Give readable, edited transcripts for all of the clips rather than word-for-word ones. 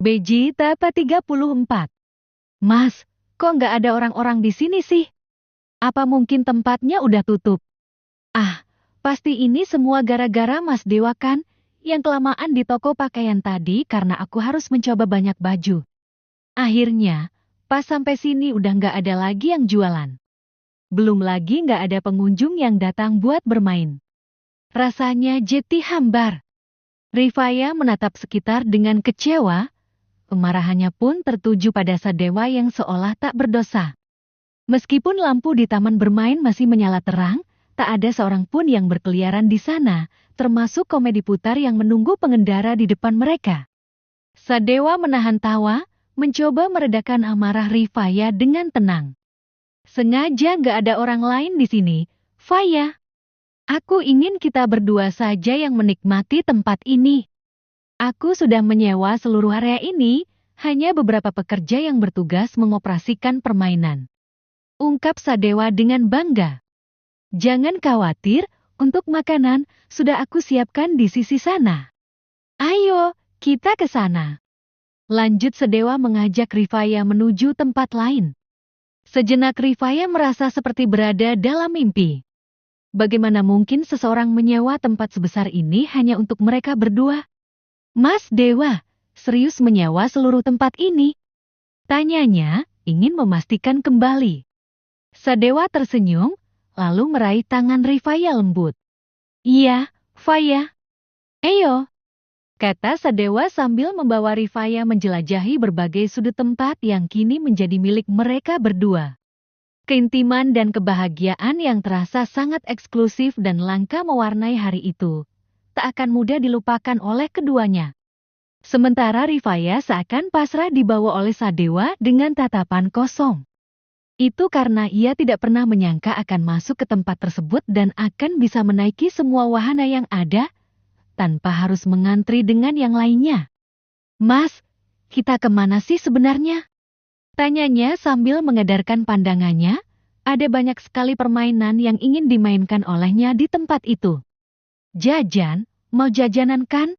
Vegeta 34. Mas, kok nggak ada orang-orang di sini sih? Apa mungkin tempatnya udah tutup? Ah, pasti ini semua gara-gara Mas Dewa kan? Yang kelamaan di toko pakaian tadi karena aku harus mencoba banyak baju. Akhirnya, pas sampai sini udah nggak ada lagi yang jualan. Belum lagi nggak ada pengunjung yang datang buat bermain. Rasanya jadi hambar. Rifaya menatap sekitar dengan kecewa. Kemarahannya pun tertuju pada Sadewa yang seolah tak berdosa. Meskipun lampu di taman bermain masih menyala terang, tak ada seorang pun yang berkeliaran di sana, termasuk komedi putar yang menunggu pengendara di depan mereka. Sadewa menahan tawa, mencoba meredakan amarah Rifaya dengan tenang. Sengaja nggak ada orang lain di sini, Faya. Aku ingin kita berdua saja yang menikmati tempat ini. Aku sudah menyewa seluruh area ini, hanya beberapa pekerja yang bertugas mengoperasikan permainan. Ungkap Sadewa dengan bangga. Jangan khawatir, untuk makanan sudah aku siapkan di sisi sana. Ayo, kita ke sana. Lanjut Sadewa mengajak Rifaya menuju tempat lain. Sejenak Rifaya merasa seperti berada dalam mimpi. Bagaimana mungkin seseorang menyewa tempat sebesar ini hanya untuk mereka berdua? Mas Dewa, serius menyewa seluruh tempat ini? Tanyanya, ingin memastikan kembali. Sadewa tersenyum, lalu meraih tangan Rifaya lembut. Iya, Faya. Ayo, kata Sadewa sambil membawa Rifaya menjelajahi berbagai sudut tempat yang kini menjadi milik mereka berdua. Keintiman dan kebahagiaan yang terasa sangat eksklusif dan langka mewarnai hari itu. Tak akan mudah dilupakan oleh keduanya. Sementara Rifaya seakan pasrah dibawa oleh Sadewa dengan tatapan kosong. Itu karena ia tidak pernah menyangka akan masuk ke tempat tersebut dan akan bisa menaiki semua wahana yang ada, tanpa harus mengantri dengan yang lainnya. Mas, kita kemana sih sebenarnya? Tanyanya sambil mengedarkan pandangannya, ada banyak sekali permainan yang ingin dimainkan olehnya di tempat itu. Jajan, mau jajanan kan?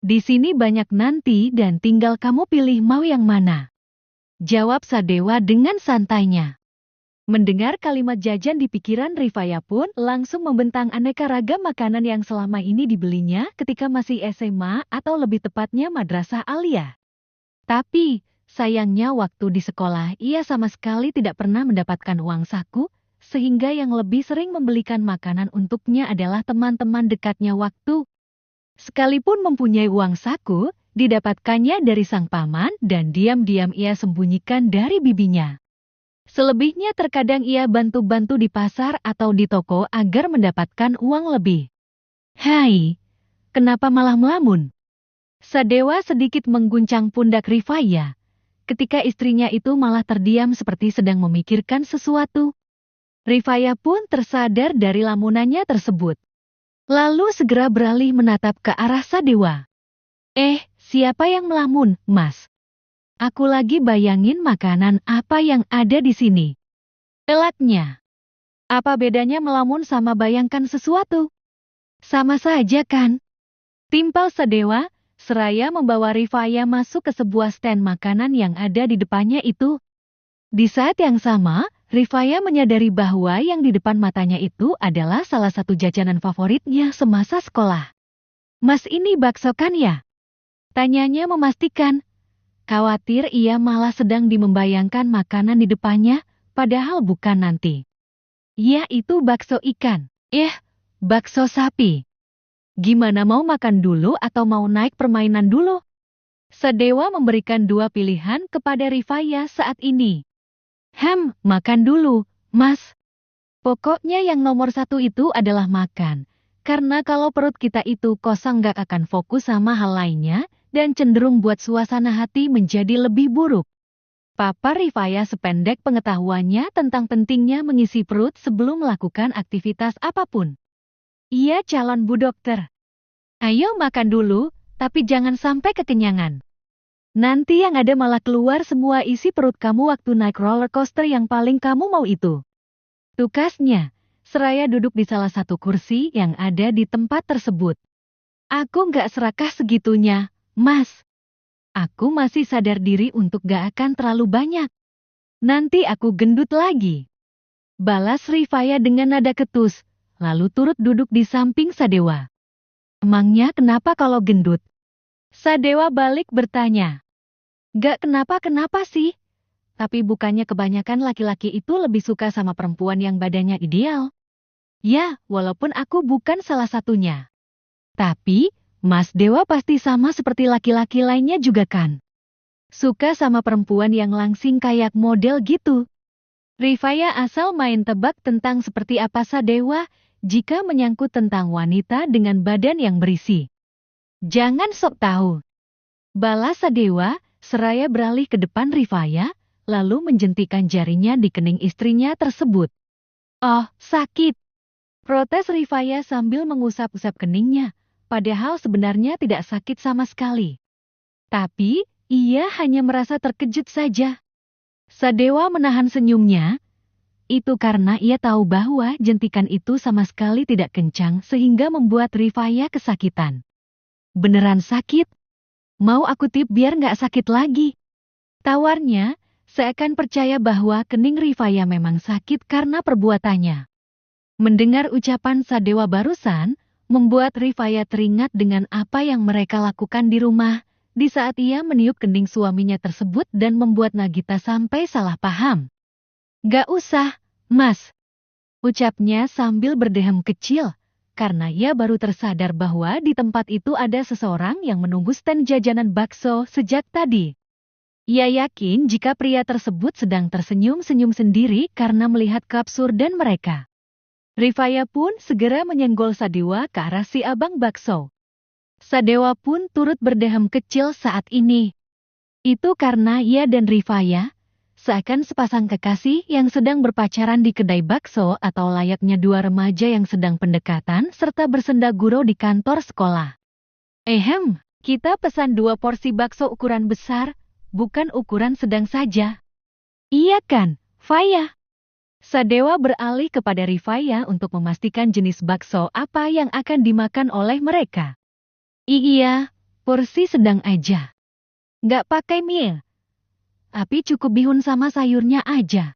Di sini banyak nanti dan tinggal kamu pilih mau yang mana. Jawab Sadewa dengan santainya. Mendengar kalimat jajan di pikiran Rifaya pun langsung membentang aneka ragam makanan yang selama ini dibelinya ketika masih SMA atau lebih tepatnya Madrasah Aliyah. Tapi, sayangnya waktu di sekolah ia sama sekali tidak pernah mendapatkan uang saku, sehingga yang lebih sering membelikan makanan untuknya adalah teman-teman dekatnya waktu. Sekalipun mempunyai uang saku, didapatkannya dari sang paman dan diam-diam ia sembunyikan dari bibinya. Selebihnya terkadang ia bantu-bantu di pasar atau di toko agar mendapatkan uang lebih. Hai, kenapa malah melamun? Sadewa sedikit mengguncang pundak Rifaya, ketika istrinya itu malah terdiam seperti sedang memikirkan sesuatu. Rifaya pun tersadar dari lamunannya tersebut. Lalu segera beralih menatap ke arah Sadewa. Siapa yang melamun, Mas? Aku lagi bayangin makanan apa yang ada di sini. Elaknya. Apa bedanya melamun sama bayangkan sesuatu? Sama saja kan? Timpal Sadewa, seraya membawa Rifaya masuk ke sebuah stand makanan yang ada di depannya itu. Di saat yang sama, Rifaya menyadari bahwa yang di depan matanya itu adalah salah satu jajanan favoritnya semasa sekolah. Mas ini bakso kan ya? Tanyanya memastikan. Khawatir ia malah sedang membayangkan makanan di depannya, padahal bukan nanti. Ya itu bakso ikan. Bakso sapi. Gimana mau makan dulu atau mau naik permainan dulu? Sadewa memberikan dua pilihan kepada Rifaya saat ini. Makan dulu, Mas. Pokoknya yang nomor satu itu adalah makan. Karena kalau perut kita itu kosong gak akan fokus sama hal lainnya, dan cenderung buat suasana hati menjadi lebih buruk. Papa Rifaya sependek pengetahuannya tentang pentingnya mengisi perut sebelum melakukan aktivitas apapun. Ia calon Bu Dokter. Ayo makan dulu, tapi jangan sampai kekenyangan. Nanti yang ada malah keluar semua isi perut kamu waktu naik roller coaster yang paling kamu mau itu. Tukasnya, seraya duduk di salah satu kursi yang ada di tempat tersebut. Aku nggak serakah segitunya, Mas. Aku masih sadar diri untuk gak akan terlalu banyak. Nanti aku gendut lagi. Balas Rifaya dengan nada ketus, lalu turut duduk di samping Sadewa. Emangnya kenapa kalau gendut? Sadewa balik bertanya. Gak kenapa-kenapa sih. Tapi bukannya kebanyakan laki-laki itu lebih suka sama perempuan yang badannya ideal? Ya, walaupun aku bukan salah satunya. Tapi, Mas Dewa pasti sama seperti laki-laki lainnya juga kan? Suka sama perempuan yang langsing kayak model gitu. Rifaya asal main tebak tentang seperti apa Sadewa jika menyangkut tentang wanita dengan badan yang berisi. Jangan sok tahu. Balas Sadewa, seraya beralih ke depan Rifaya, lalu menjentikan jarinya di kening istrinya tersebut. Oh, sakit. Protes Rifaya sambil mengusap-usap keningnya, padahal sebenarnya tidak sakit sama sekali. Tapi, ia hanya merasa terkejut saja. Sadewa menahan senyumnya. Itu karena ia tahu bahwa jentikan itu sama sekali tidak kencang sehingga membuat Rifaya kesakitan. Beneran sakit? Mau aku tip biar nggak sakit lagi? Tawarnya, seakan percaya bahwa kening Rifaya memang sakit karena perbuatannya. Mendengar ucapan Sadewa barusan, membuat Rifaya teringat dengan apa yang mereka lakukan di rumah, di saat ia meniup kening suaminya tersebut dan membuat Nagita sampai salah paham. Gak usah, Mas. Ucapnya sambil berdehem kecil, karena ia baru tersadar bahwa di tempat itu ada seseorang yang menunggu stand jajanan bakso sejak tadi. Ia yakin jika pria tersebut sedang tersenyum-senyum sendiri karena melihat keabsurdan mereka. Rifaya pun segera menyenggol Sadewa ke arah si abang bakso. Sadewa pun turut berdehem kecil saat ini. Itu karena ia dan Rifaya seakan sepasang kekasih yang sedang berpacaran di kedai bakso atau layaknya dua remaja yang sedang pendekatan serta bersenda gurau di kantor sekolah. Kita pesan 2 porsi bakso ukuran besar, bukan ukuran sedang saja. Iya kan, Faya? Sadewa beralih kepada Rifaya untuk memastikan jenis bakso apa yang akan dimakan oleh mereka. Iya, porsi sedang aja. Nggak pakai mie. Tapi cukup bihun sama sayurnya aja.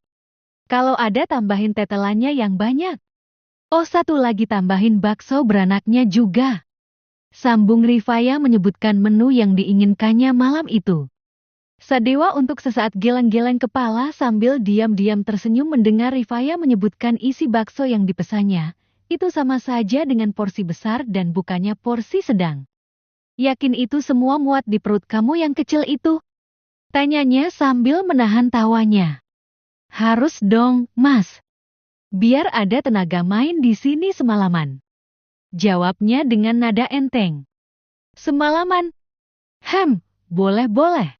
Kalau ada tambahin tetelannya yang banyak. Oh, satu lagi tambahin bakso beranaknya juga. Sambung Rifaya menyebutkan menu yang diinginkannya malam itu. Sadewa untuk sesaat geleng-geleng kepala sambil diam-diam tersenyum mendengar Rifaya menyebutkan isi bakso yang dipesannya. Itu sama saja dengan porsi besar dan bukannya porsi sedang. Yakin itu semua muat di perut kamu yang kecil itu? Tanyanya sambil menahan tawanya. Harus dong, Mas. Biar ada tenaga main di sini semalaman. Jawabnya dengan nada enteng. Semalaman? Boleh-boleh.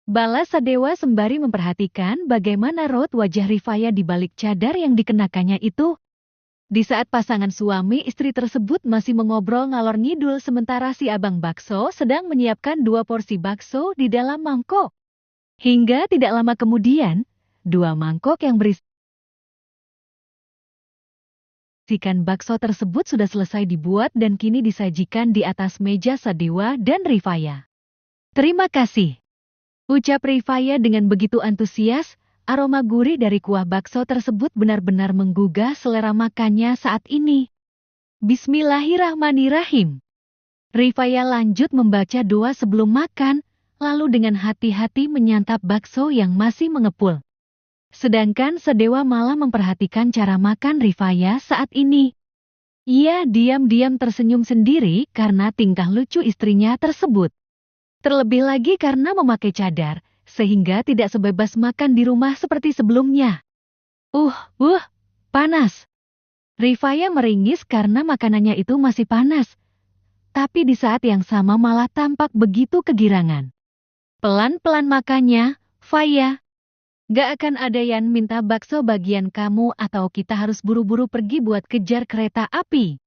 Balas Sadewa sembari memperhatikan bagaimana raut wajah Rifaya di balik cadar yang dikenakannya itu. Di saat pasangan suami istri tersebut masih mengobrol ngalor ngidul sementara si abang bakso sedang menyiapkan 2 porsi bakso di dalam mangkok. Hingga tidak lama kemudian, 2 mangkok yang berisikan bakso tersebut sudah selesai dibuat dan kini disajikan di atas meja Sadewa dan Rifaya. Terima kasih. Ucap Rifaya dengan begitu antusias. Aroma gurih dari kuah bakso tersebut benar-benar menggugah selera makannya saat ini. Bismillahirrahmanirrahim. Rifaya lanjut membaca doa sebelum makan, lalu dengan hati-hati menyantap bakso yang masih mengepul. Sedangkan Sadewa malah memperhatikan cara makan Rifaya saat ini. Ia diam-diam tersenyum sendiri karena tingkah lucu istrinya tersebut. Terlebih lagi karena memakai cadar, sehingga tidak sebebas makan di rumah seperti sebelumnya. Panas. Rifaya meringis karena makanannya itu masih panas. Tapi di saat yang sama malah tampak begitu kegirangan. Pelan-pelan makannya, Faya. Gak akan ada yang minta bakso bagian kamu atau kita harus buru-buru pergi buat kejar kereta api.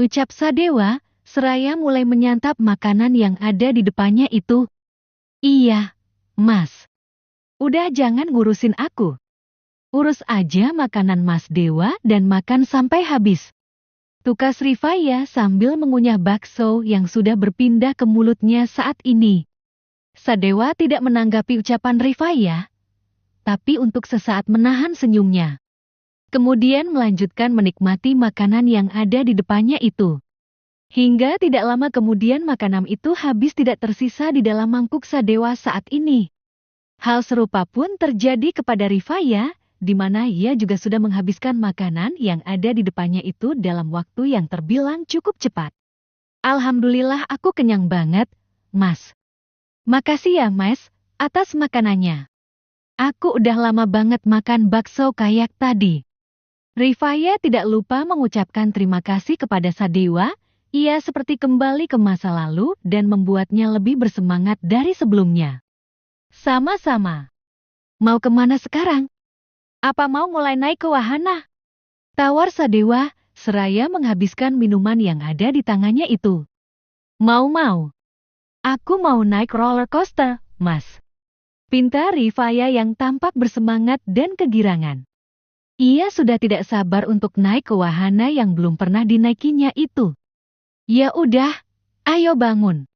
Ucap Sadewa, seraya mulai menyantap makanan yang ada di depannya itu. Iya, Mas. Udah jangan ngurusin aku. Urus aja makanan Mas Dewa dan makan sampai habis. Tukas Rifaya sambil mengunyah bakso yang sudah berpindah ke mulutnya saat ini. Sadewa tidak menanggapi ucapan Rifaya, tapi untuk sesaat menahan senyumnya. Kemudian melanjutkan menikmati makanan yang ada di depannya itu. Hingga tidak lama kemudian makanan itu habis tidak tersisa di dalam mangkuk Sadewa saat ini. Hal serupa pun terjadi kepada Rifaya, di mana ia juga sudah menghabiskan makanan yang ada di depannya itu dalam waktu yang terbilang cukup cepat. Alhamdulillah aku kenyang banget, Mas. Makasih ya, Mas, atas makanannya. Aku udah lama banget makan bakso kayak tadi. Rifaya tidak lupa mengucapkan terima kasih kepada Sadewa. Ia seperti kembali ke masa lalu dan membuatnya lebih bersemangat dari sebelumnya. Sama-sama. Mau kemana sekarang? Apa mau mulai naik ke wahana? Tawar Sadewa, seraya menghabiskan minuman yang ada di tangannya itu. Mau. Aku mau naik roller coaster, Mas. Pinta Rifaya yang tampak bersemangat dan kegirangan. Ia sudah tidak sabar untuk naik ke wahana yang belum pernah dinaikinya itu. Ya udah, ayo bangun.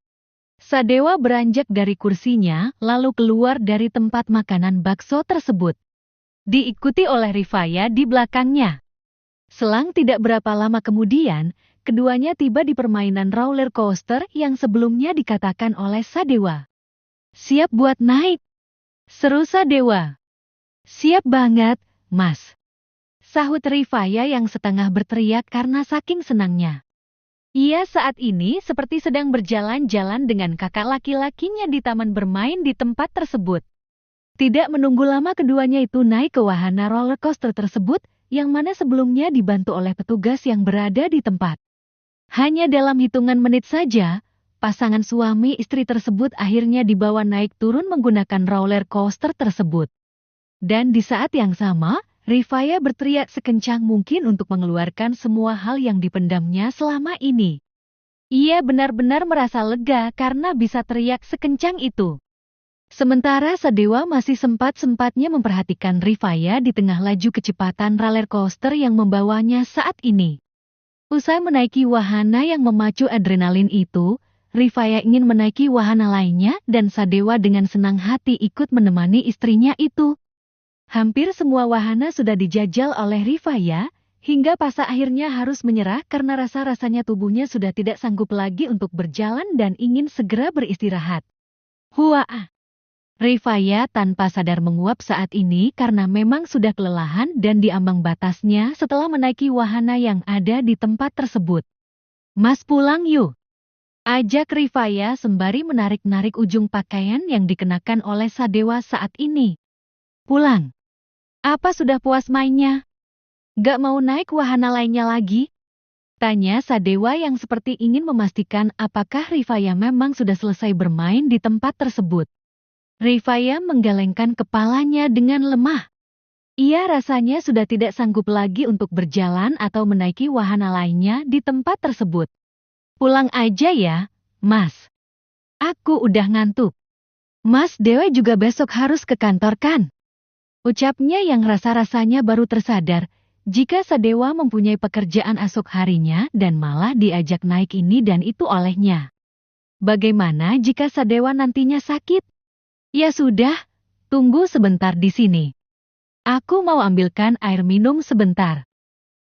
Sadewa beranjak dari kursinya lalu keluar dari tempat makanan bakso tersebut. Diikuti oleh Rifaya di belakangnya. Selang tidak berapa lama kemudian, keduanya tiba di permainan roller coaster yang sebelumnya dikatakan oleh Sadewa. Siap buat naik? Seru Sadewa. Siap banget, Mas. Sahut Rifaya yang setengah berteriak karena saking senangnya. Ia saat ini seperti sedang berjalan-jalan dengan kakak laki-lakinya di taman bermain di tempat tersebut. Tidak menunggu lama keduanya itu naik ke wahana roller coaster tersebut, yang mana sebelumnya dibantu oleh petugas yang berada di tempat. Hanya dalam hitungan menit saja, pasangan suami istri tersebut akhirnya dibawa naik turun menggunakan roller coaster tersebut. Dan di saat yang sama, Rifaya berteriak sekencang mungkin untuk mengeluarkan semua hal yang dipendamnya selama ini. Ia benar-benar merasa lega karena bisa teriak sekencang itu. Sementara Sadewa masih sempat-sempatnya memperhatikan Rifaya di tengah laju kecepatan roller coaster yang membawanya saat ini. Usai menaiki wahana yang memacu adrenalin itu, Rifaya ingin menaiki wahana lainnya dan Sadewa dengan senang hati ikut menemani istrinya itu. Hampir semua wahana sudah dijajal oleh Rifaya, hingga Pasa akhirnya harus menyerah karena rasa-rasanya tubuhnya sudah tidak sanggup lagi untuk berjalan dan ingin segera beristirahat. Huaa! Rifaya tanpa sadar menguap saat ini karena memang sudah kelelahan dan di ambang batasnya setelah menaiki wahana yang ada di tempat tersebut. Mas pulang yuk! Ajak Rifaya sembari menarik-narik ujung pakaian yang dikenakan oleh Sadewa saat ini. Pulang. Apa sudah puas mainnya? Gak mau naik wahana lainnya lagi? Tanya Sadewa yang seperti ingin memastikan apakah Rifaya memang sudah selesai bermain di tempat tersebut. Rifaya menggelengkan kepalanya dengan lemah. Ia rasanya sudah tidak sanggup lagi untuk berjalan atau menaiki wahana lainnya di tempat tersebut. Pulang aja ya, Mas. Aku udah ngantuk. Mas Dewa juga besok harus ke kantor kan? Ucapnya yang rasa-rasanya baru tersadar, jika Sadewa mempunyai pekerjaan esok harinya dan malah diajak naik ini dan itu olehnya. Bagaimana jika Sadewa nantinya sakit? Ya sudah, tunggu sebentar di sini. Aku mau ambilkan air minum sebentar.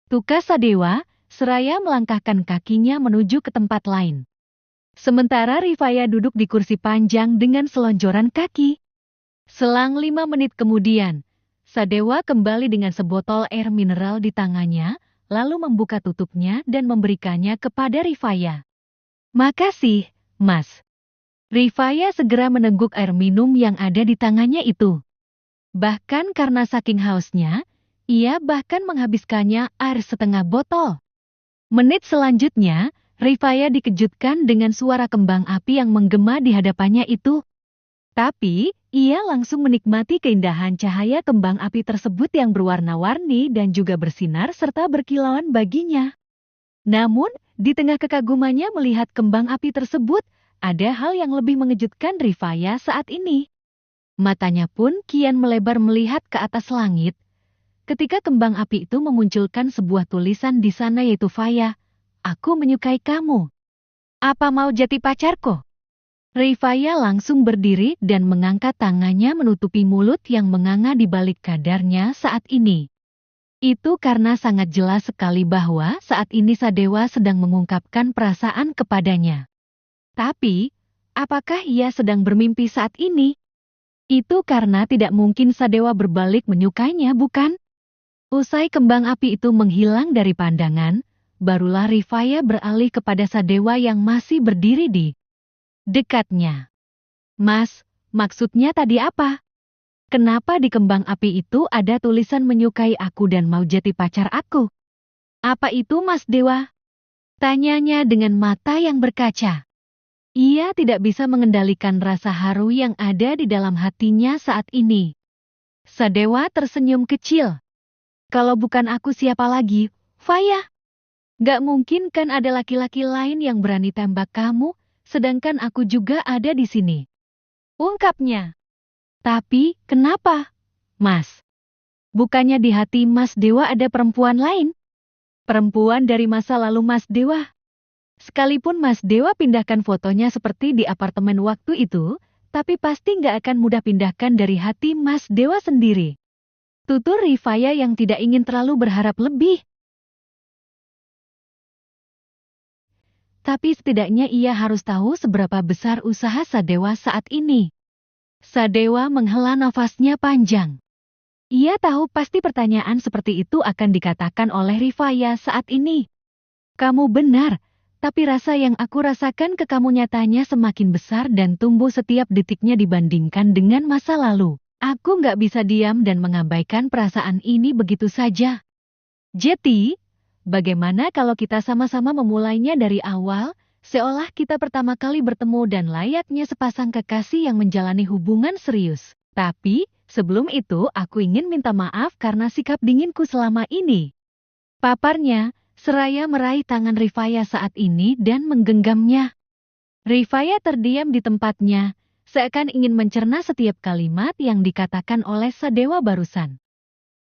Tukas Sadewa, seraya melangkahkan kakinya menuju ke tempat lain. Sementara Rifaya duduk di kursi panjang dengan selonjoran kaki. Selang 5 menit kemudian, Sadewa kembali dengan sebotol air mineral di tangannya, lalu membuka tutupnya dan memberikannya kepada Rifaya. Makasih, Mas. Rifaya segera menengguk air minum yang ada di tangannya itu. Bahkan karena saking hausnya, ia bahkan menghabiskannya air setengah botol. Menit selanjutnya, Rifaya dikejutkan dengan suara kembang api yang menggema di hadapannya itu. Tapi, ia langsung menikmati keindahan cahaya kembang api tersebut yang berwarna-warni dan juga bersinar serta berkilauan baginya. Namun, di tengah kekagumannya melihat kembang api tersebut, ada hal yang lebih mengejutkan Rifaya saat ini. Matanya pun kian melebar melihat ke atas langit. Ketika kembang api itu memunculkan sebuah tulisan di sana yaitu Faya, aku menyukai kamu. Apa mau jadi pacarku? Rifaya langsung berdiri dan mengangkat tangannya menutupi mulut yang menganga di balik kadarnya saat ini. Itu karena sangat jelas sekali bahwa saat ini Sadewa sedang mengungkapkan perasaan kepadanya. Tapi, apakah ia sedang bermimpi saat ini? Itu karena tidak mungkin Sadewa berbalik menyukainya, bukan? Usai kembang api itu menghilang dari pandangan, barulah Rifaya beralih kepada Sadewa yang masih berdiri di dekatnya. Mas, maksudnya tadi apa? Kenapa di kembang api itu ada tulisan menyukai aku dan mau jadi pacar aku? Apa itu Mas Dewa? Tanyanya dengan mata yang berkaca. Ia tidak bisa mengendalikan rasa haru yang ada di dalam hatinya saat ini. Sadewa tersenyum kecil. Kalau bukan aku siapa lagi, Faya? Gak mungkin kan ada laki-laki lain yang berani tembak kamu, sedangkan aku juga ada di sini. Ungkapnya. Tapi, kenapa? Mas. Bukannya di hati Mas Dewa ada perempuan lain? Perempuan dari masa lalu Mas Dewa. Sekalipun Mas Dewa pindahkan fotonya seperti di apartemen waktu itu, tapi pasti nggak akan mudah pindahkan dari hati Mas Dewa sendiri. Tutur Rifaya yang tidak ingin terlalu berharap lebih. Tapi setidaknya ia harus tahu seberapa besar usaha Sadewa saat ini. Sadewa menghela nafasnya panjang. Ia tahu pasti pertanyaan seperti itu akan dikatakan oleh Rifaya saat ini. Kamu benar, tapi rasa yang aku rasakan ke kamu nyatanya semakin besar dan tumbuh setiap detiknya dibandingkan dengan masa lalu. Aku nggak bisa diam dan mengabaikan perasaan ini begitu saja. Jeti, bagaimana kalau kita sama-sama memulainya dari awal? Seolah kita pertama kali bertemu dan layaknya sepasang kekasih yang menjalani hubungan serius. Tapi, sebelum itu aku ingin minta maaf karena sikap dinginku selama ini. Paparnya, seraya meraih tangan Rifaya saat ini dan menggenggamnya. Rifaya terdiam di tempatnya, seakan ingin mencerna setiap kalimat yang dikatakan oleh Sadewa barusan.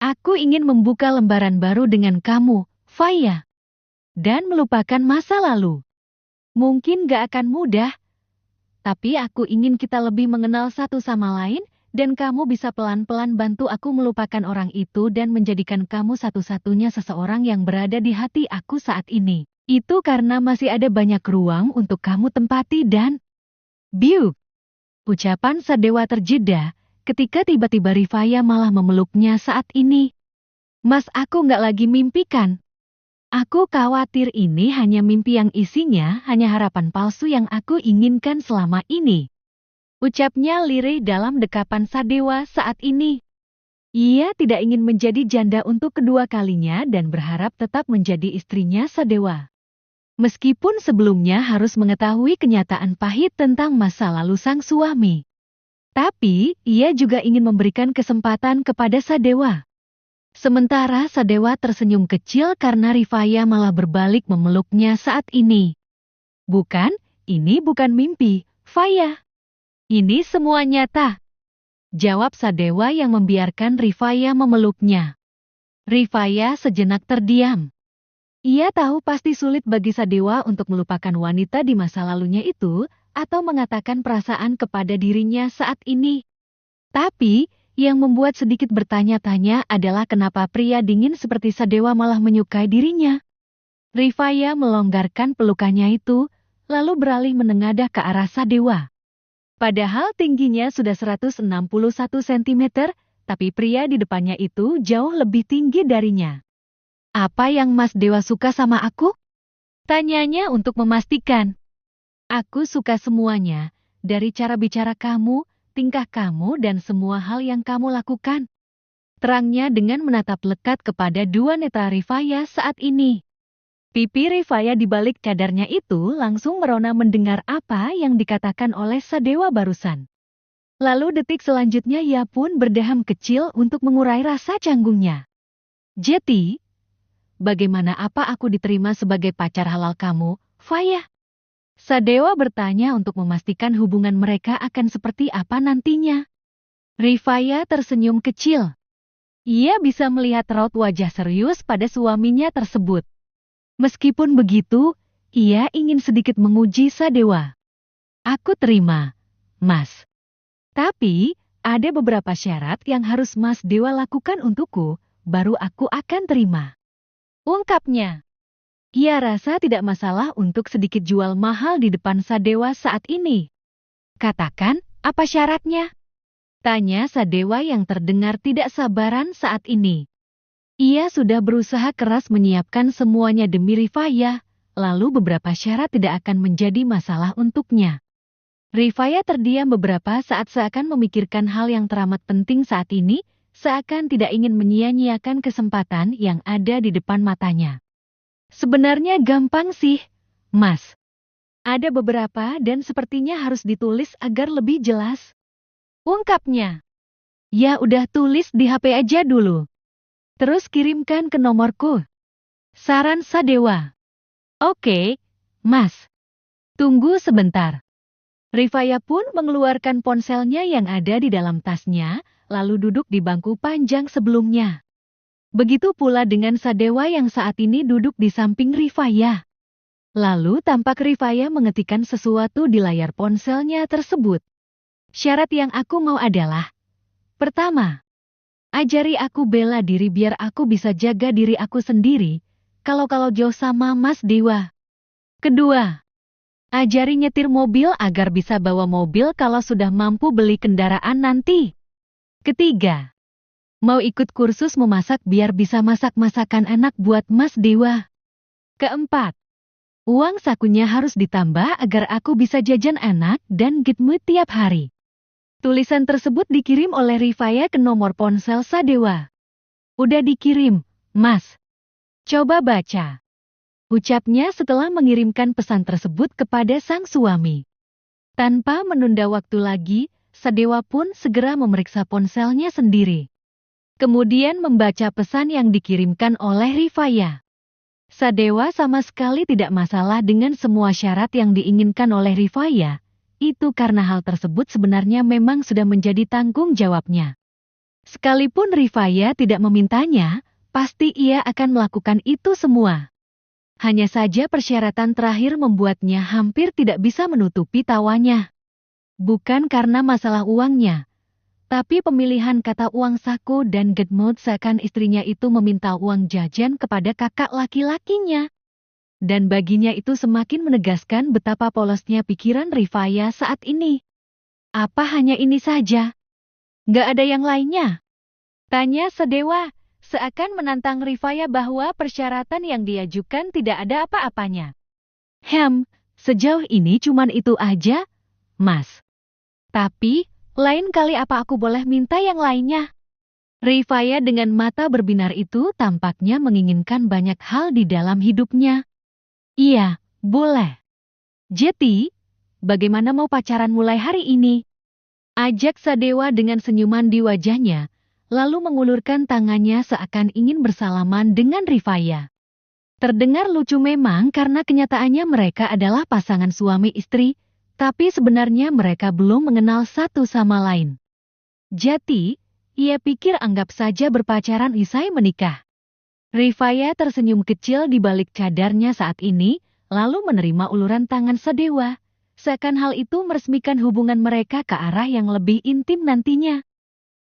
Aku ingin membuka lembaran baru dengan kamu, Faya. Dan melupakan masa lalu. Mungkin gak akan mudah, tapi aku ingin kita lebih mengenal satu sama lain, dan kamu bisa pelan-pelan bantu aku melupakan orang itu dan menjadikan kamu satu-satunya seseorang yang berada di hati aku saat ini. Itu karena masih ada banyak ruang untuk kamu tempati dan... Biu! Ucapan Sadewa terjeda, ketika tiba-tiba Rifaya malah memeluknya saat ini. Mas, aku gak lagi mimpikan. Aku khawatir ini hanya mimpi yang isinya hanya harapan palsu yang aku inginkan selama ini. Ucapnya lirih dalam dekapan Sadewa saat ini. Ia tidak ingin menjadi janda untuk kedua kalinya dan berharap tetap menjadi istrinya Sadewa. Meskipun sebelumnya harus mengetahui kenyataan pahit tentang masa lalu sang suami. Tapi, ia juga ingin memberikan kesempatan kepada Sadewa. Sementara Sadewa tersenyum kecil karena Rifaya malah berbalik memeluknya saat ini. Bukan, ini bukan mimpi, Faya. Ini semua nyata. Jawab Sadewa yang membiarkan Rifaya memeluknya. Rifaya sejenak terdiam. Ia tahu pasti sulit bagi Sadewa untuk melupakan wanita di masa lalunya itu, atau mengatakan perasaan kepada dirinya saat ini. Tapi, yang membuat sedikit bertanya-tanya adalah kenapa pria dingin seperti Sadewa malah menyukai dirinya. Rifaya melonggarkan pelukannya itu, lalu beralih menengadah ke arah Sadewa. Padahal tingginya sudah 161 cm, tapi pria di depannya itu jauh lebih tinggi darinya. Apa yang Mas Dewa suka sama aku? Tanyanya untuk memastikan. Aku suka semuanya, dari cara bicara kamu, tingkah kamu dan semua hal yang kamu lakukan. Terangnya dengan menatap lekat kepada dua netra Rifaya saat ini. Pipi Rifaya di balik cadarnya itu langsung merona mendengar apa yang dikatakan oleh Sadewa barusan. Lalu detik selanjutnya ia pun berdeham kecil untuk mengurai rasa canggungnya. Jeti, bagaimana apa aku diterima sebagai pacar halal kamu, Faya? Sadewa bertanya untuk memastikan hubungan mereka akan seperti apa nantinya. Rifaya tersenyum kecil. Ia bisa melihat raut wajah serius pada suaminya tersebut. Meskipun begitu, ia ingin sedikit menguji Sadewa. Aku terima, Mas. Tapi, ada beberapa syarat yang harus Mas Dewa lakukan untukku, baru aku akan terima. Ungkapnya. Ia rasa tidak masalah untuk sedikit jual mahal di depan Sadewa saat ini. Katakan, apa syaratnya? Tanya Sadewa yang terdengar tidak sabaran saat ini. Ia sudah berusaha keras menyiapkan semuanya demi Rifaya, lalu beberapa syarat tidak akan menjadi masalah untuknya. Rifaya terdiam beberapa saat seakan memikirkan hal yang teramat penting saat ini, seakan tidak ingin menyia-nyiakan kesempatan yang ada di depan matanya. Sebenarnya gampang sih, Mas. Ada beberapa dan sepertinya harus ditulis agar lebih jelas. Ungkapnya. Ya udah tulis di HP aja dulu. Terus kirimkan ke nomorku. Saran Sadewa. Oke, Mas. Tunggu sebentar. Rifaya pun mengeluarkan ponselnya yang ada di dalam tasnya, lalu duduk di bangku panjang sebelumnya. Begitu pula dengan Sadewa yang saat ini duduk di samping Rifaya. Lalu tampak Rifaya mengetikkan sesuatu di layar ponselnya tersebut. Syarat yang aku mau adalah, pertama, ajari aku bela diri biar aku bisa jaga diri aku sendiri, kalau jauh sama Mas Dewa. Kedua, ajari nyetir mobil agar bisa bawa mobil kalau sudah mampu beli kendaraan nanti. Ketiga, mau ikut kursus memasak biar bisa masak masakan enak buat Mas Dewa. Keempat, uang sakunya harus ditambah agar aku bisa jajan enak dan get mood tiap hari. Tulisan tersebut dikirim oleh Rifaya ke nomor ponsel Sadewa. Udah dikirim, Mas. Coba baca. Ucapnya setelah mengirimkan pesan tersebut kepada sang suami. Tanpa menunda waktu lagi, Sadewa pun segera memeriksa ponselnya sendiri. Kemudian membaca pesan yang dikirimkan oleh Rifaya. Sadewa sama sekali tidak masalah dengan semua syarat yang diinginkan oleh Rifaya. Itu karena hal tersebut sebenarnya memang sudah menjadi tanggung jawabnya. Sekalipun Rifaya tidak memintanya, pasti ia akan melakukan itu semua. Hanya saja persyaratan terakhir membuatnya hampir tidak bisa menutupi tawanya. Bukan karena masalah uangnya, tapi pemilihan kata uang saku dan get mood seakan istrinya itu meminta uang jajan kepada kakak laki-lakinya. Dan baginya itu semakin menegaskan betapa polosnya pikiran Rifaya saat ini. Apa hanya ini saja? Gak ada yang lainnya? Tanya Sadewa, seakan menantang Rifaya bahwa persyaratan yang diajukan tidak ada apa-apanya. Sejauh ini cuman itu aja, Mas. Tapi, lain kali apa aku boleh minta yang lainnya? Rifaya dengan mata berbinar itu tampaknya menginginkan banyak hal di dalam hidupnya. Iya, boleh. Jeti, bagaimana mau pacaran mulai hari ini? Ajak Sadewa dengan senyuman di wajahnya, lalu mengulurkan tangannya seakan ingin bersalaman dengan Rifaya. Terdengar lucu memang karena kenyataannya mereka adalah pasangan suami istri, tapi sebenarnya mereka belum mengenal satu sama lain. Jati, ia pikir anggap saja berpacaran usai menikah. Rifaya tersenyum kecil di balik cadarnya saat ini, lalu menerima uluran tangan Sadewa, seakan hal itu meresmikan hubungan mereka ke arah yang lebih intim nantinya.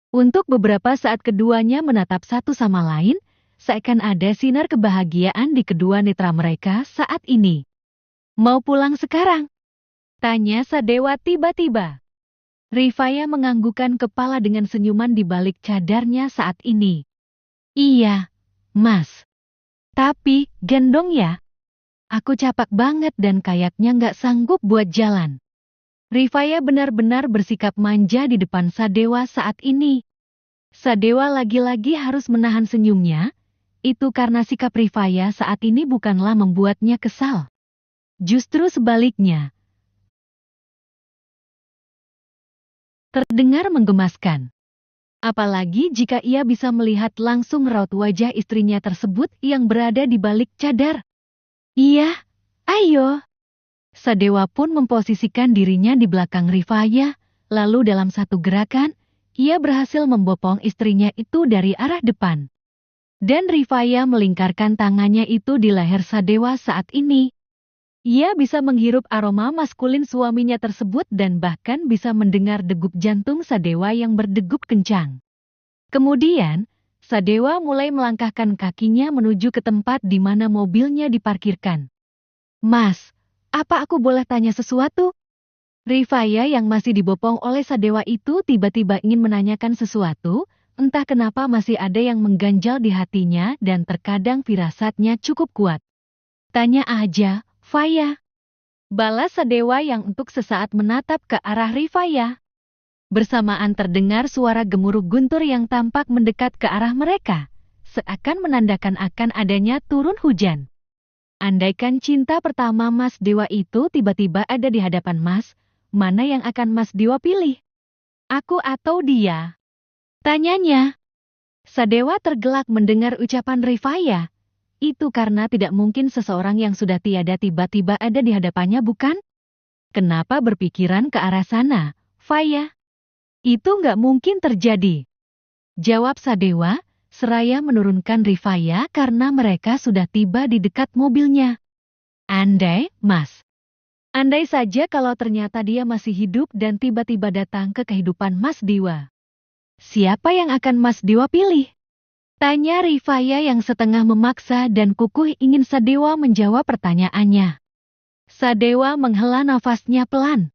Untuk beberapa saat keduanya menatap satu sama lain, seakan ada sinar kebahagiaan di kedua netra mereka saat ini. Mau pulang sekarang? Tanya Sadewa tiba-tiba. Rifaya menganggukkan kepala dengan senyuman di balik cadarnya saat ini. Iya, Mas. Tapi, gendong ya. Aku capek banget dan kayaknya nggak sanggup buat jalan. Rifaya benar-benar bersikap manja di depan Sadewa saat ini. Sadewa lagi-lagi harus menahan senyumnya, itu karena sikap Rifaya saat ini bukanlah membuatnya kesal. Justru sebaliknya. Terdengar menggemaskan. Apalagi jika ia bisa melihat langsung raut wajah istrinya tersebut yang berada di balik cadar. Iya, ayo. Sadewa pun memposisikan dirinya di belakang Rifaya, lalu dalam satu gerakan, ia berhasil membopong istrinya itu dari arah depan. Dan Rifaya melingkarkan tangannya itu di leher Sadewa saat ini. Ia bisa menghirup aroma maskulin suaminya tersebut dan bahkan bisa mendengar degup jantung Sadewa yang berdegup kencang. Kemudian, Sadewa mulai melangkahkan kakinya menuju ke tempat di mana mobilnya diparkirkan. Mas, apa aku boleh tanya sesuatu? Rifaya yang masih dibopong oleh Sadewa itu tiba-tiba ingin menanyakan sesuatu, entah kenapa masih ada yang mengganjal di hatinya dan terkadang firasatnya cukup kuat. Tanya aja, Faya. Balas Sadewa yang untuk sesaat menatap ke arah Rifaya. Bersamaan terdengar suara gemuruh guntur yang tampak mendekat ke arah mereka, seakan menandakan akan adanya turun hujan. Andaikan cinta pertama Mas Dewa itu tiba-tiba ada di hadapan Mas, mana yang akan Mas Dewa pilih? Aku atau dia? Tanyanya. Sadewa tergelak mendengar ucapan Rifaya. Itu karena tidak mungkin seseorang yang sudah tiada tiba-tiba ada di hadapannya, bukan? Kenapa berpikiran ke arah sana, Faya? Itu nggak mungkin terjadi. Jawab Sadewa, seraya menurunkan Rifaya karena mereka sudah tiba di dekat mobilnya. Andai, Mas. Andai saja kalau ternyata dia masih hidup dan tiba-tiba datang ke kehidupan Mas Dewa. Siapa yang akan Mas Dewa pilih? Tanya Rifaya yang setengah memaksa dan kukuh ingin Sadewa menjawab pertanyaannya. Sadewa menghela nafasnya pelan.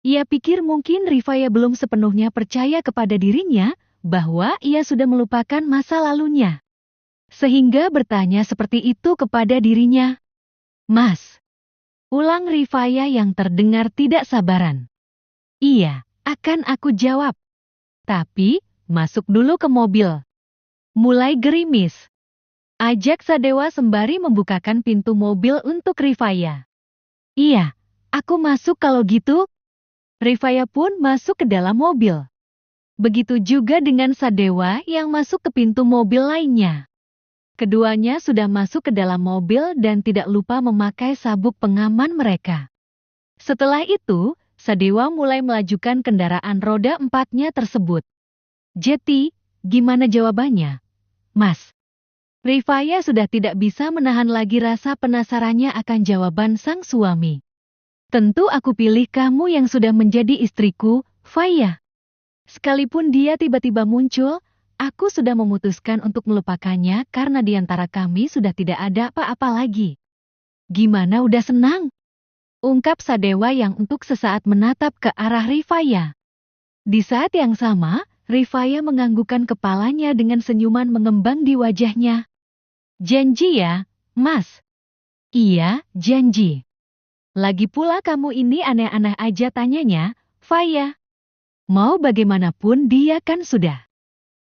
Ia pikir mungkin Rifaya belum sepenuhnya percaya kepada dirinya bahwa ia sudah melupakan masa lalunya. Sehingga bertanya seperti itu kepada dirinya. Mas. Ulang Rifaya yang terdengar tidak sabaran. Iya, akan aku jawab. Tapi, masuk dulu ke mobil. Mulai gerimis. Ajak Sadewa sembari membukakan pintu mobil untuk Rifaya. Iya, aku masuk kalau gitu. Rifaya pun masuk ke dalam mobil. Begitu juga dengan Sadewa yang masuk ke pintu mobil lainnya. Keduanya sudah masuk ke dalam mobil dan tidak lupa memakai sabuk pengaman mereka. Setelah itu, Sadewa mulai melajukan kendaraan roda 4-nya tersebut. Jeti, gimana jawabannya? Mas. Rifaya sudah tidak bisa menahan lagi rasa penasarannya akan jawaban sang suami. Tentu aku pilih kamu yang sudah menjadi istriku, Faya. Sekalipun dia tiba-tiba muncul, aku sudah memutuskan untuk melupakannya karena di antara kami sudah tidak ada apa-apa lagi. Gimana, udah senang? Ungkap Sadewa yang untuk sesaat menatap ke arah Rifaya. Di saat yang sama, Rifaya menganggukkan kepalanya dengan senyuman mengembang di wajahnya. Janji ya, Mas? Iya, janji. Lagi pula kamu ini aneh-aneh aja tanyanya, Faya. Mau bagaimanapun dia kan sudah.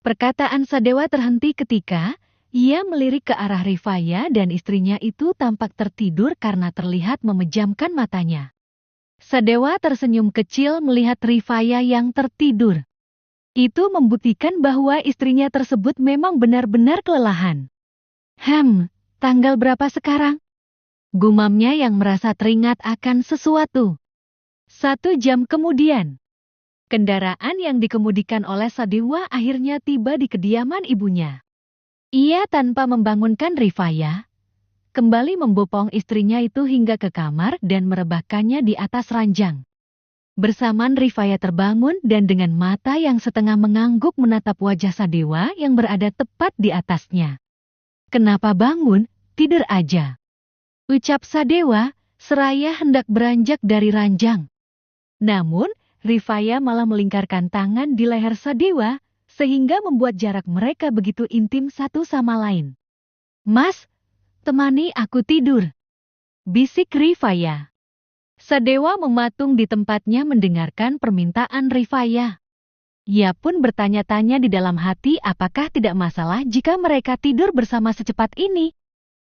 Perkataan Sadewa terhenti ketika ia melirik ke arah Rifaya dan istrinya itu tampak tertidur karena terlihat memejamkan matanya. Sadewa tersenyum kecil melihat Rifaya yang tertidur. Itu membuktikan bahwa istrinya tersebut memang benar-benar kelelahan. Tanggal berapa sekarang? Gumamnya yang merasa teringat akan sesuatu. 1 jam kemudian, kendaraan yang dikemudikan oleh Sadewa akhirnya tiba di kediaman ibunya. Ia tanpa membangunkan Rifaya, kembali membopong istrinya itu hingga ke kamar dan merebahkannya di atas ranjang. Bersamaan Rifaya terbangun dan dengan mata yang setengah mengangguk menatap wajah Sadewa yang berada tepat di atasnya. Kenapa bangun? Tidur aja. Ucap Sadewa, seraya hendak beranjak dari ranjang. Namun, Rifaya malah melingkarkan tangan di leher Sadewa, sehingga membuat jarak mereka begitu intim satu sama lain. Mas, temani aku tidur. Bisik Rifaya. Sadewa mematung di tempatnya mendengarkan permintaan Rifaya. Ia pun bertanya-tanya di dalam hati apakah tidak masalah jika mereka tidur bersama secepat ini.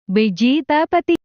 Beji tapati.